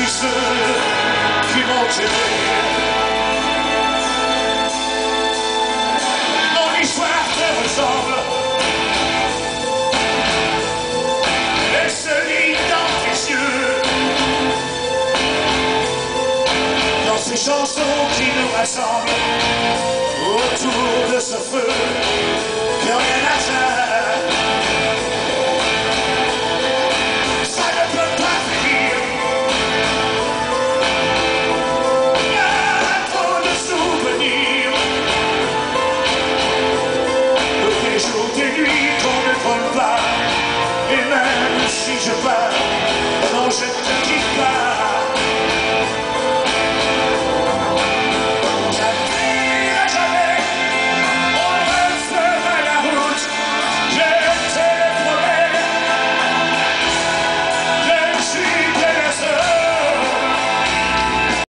aussi ceux qui m'ont aimé. Mon histoire te ressemble, elle se lit dans tes yeux, dans ces chansons qui nous rassemblent autour de ce feu.